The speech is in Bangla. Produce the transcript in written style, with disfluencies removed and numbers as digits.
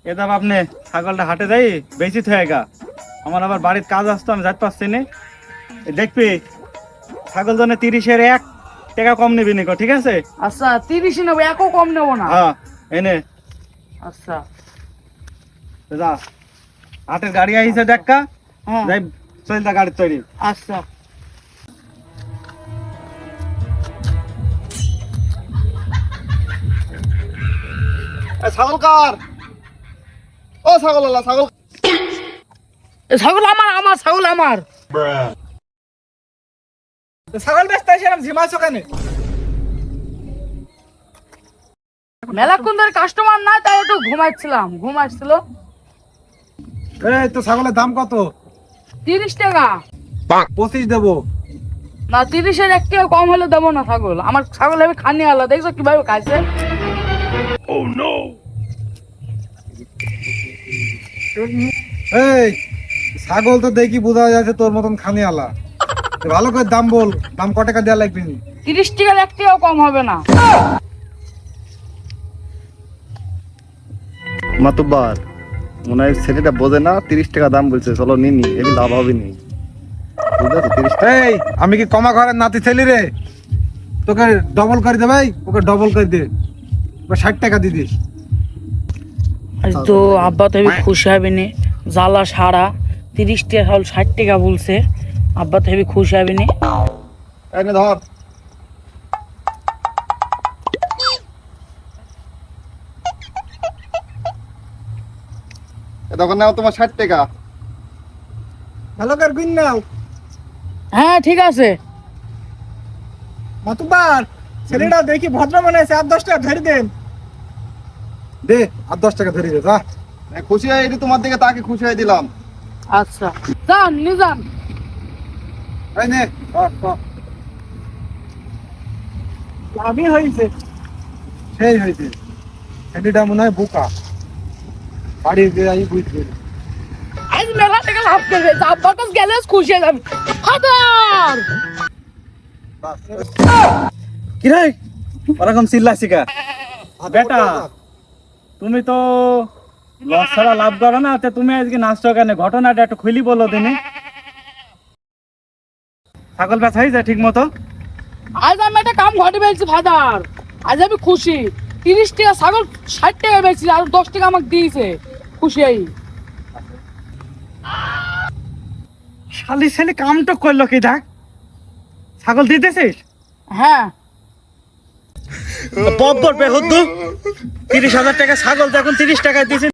এ দাম আপনি ছাগলটা হাটে যাই বেশি থয়ে গা, আমার আবার বাড়ির কাজ আসতো, আমি যাইতে পারছি না। দেখবি ছাগল জন্য 30-এর 1 টাকা কম নিবি নিকো, ঠিক আছে? আচ্ছা 30 নেবো, একও কম নেবো না। হ্যাঁ এনে আচ্ছা যা, হাটের গাড়ি আইছে দেখা, হ্যাঁ যাই চল দা গাড়ি তৈরি। আচ্ছা ছাগল কার? ও ছাগল আলা, ছাগল ছাগল আমার, আমার ছাগল আমার। ছাগল ব্যস্ত এসে ঝিমাইছো কেন? মেলাক্ষণ ধরে কাস্টমার নাই, তাই একটু ঘুমাচ্ছিল। এই তো ছাগলের দাম কত? 30 টাকা। 25 দেবো। না 30-এর 1 টাকা কম হলে দেবো না। ছাগল আমার, ছাগল আমি খানি আলা, দেখছো কিভাবে খাইছে। এই ছাগল তো দেখি বোঝা যাচ্ছে তোর মতন খানি আলা। ভালো করে দাম বল, দাম ক টাকা দেওয়া লাগবে? 30 টাকার 1 টাকাও কম হবে না। মাতুব্বার মনে হয় ছেলেটা বোঝে না, 30 টাকা দাম বলছে, চলো নিনি, এমনি লাভ হবে নি। বুঝতে 30 টাকা। এই আমি কি কমা ঘরের নাতি ছেলে রে? তোকে ডবল করে দে ভাই, ওকে ডবল করে দে, 60 টাকা দিয়ে দিস। আজ তো আব্বা তো হেবি খুশি হবে নি, জ্বালা সারা 30 টাকা হল 60 টাকা বলছে, আব্বা তো হেবি খুশি হবে নি। এনে ধর। তখন নাও তোমার 60 টাকা। ভালো করে গুন নাও। হ্যাঁ ঠিক আছে। মাতুবার ছেলেটা দেখি ভদ্র মনে আছে, 8-10 টাকা ধরে দেন। দে 8-10 টাকা ধরে দে, যা। খুশি হয়ে এটি তোমার দিকে তাকে খুশি হয়ে দিলাম। আচ্ছা যান নিয়ে যান। এই নে লাভই হয়েছে। সেই হয়েছে। ছেলেটা মনে হয় বোকা, বাড়ি যাই বুঝবে। আজ মেলা থেকে লাভ করবে, আব্বার কাছে গেলে খুশি হয়ে যাবে। হাদার কি রে ওরকম চিল্লাছি কা? বেটা তুমি তো লস ছাড়া লাভ করো না, তা তুমি আজকে নাচছো কেন? ঘটনাটা একটু খুলি বলো দিনে। ছাগল বেচা হয়ে যায় ঠিক মতো? আজ আমি একটা কাম ঘটে পেয়েছি ফাদার, আজ আমি খুশি। 30 টাকা ছাগল 60 টাকা বেচছি, আর 10 টাকা আমাকে দিয়েছে, খুশি এই। শালি ছেলে কামটা করলো কি দেখ, ছাগল দিতেছিস? হ্যাঁ বব্বর বেহুদ্দু, 30,000 টাকা ছাগল, তখন 30 টাকা দিয়েছিস।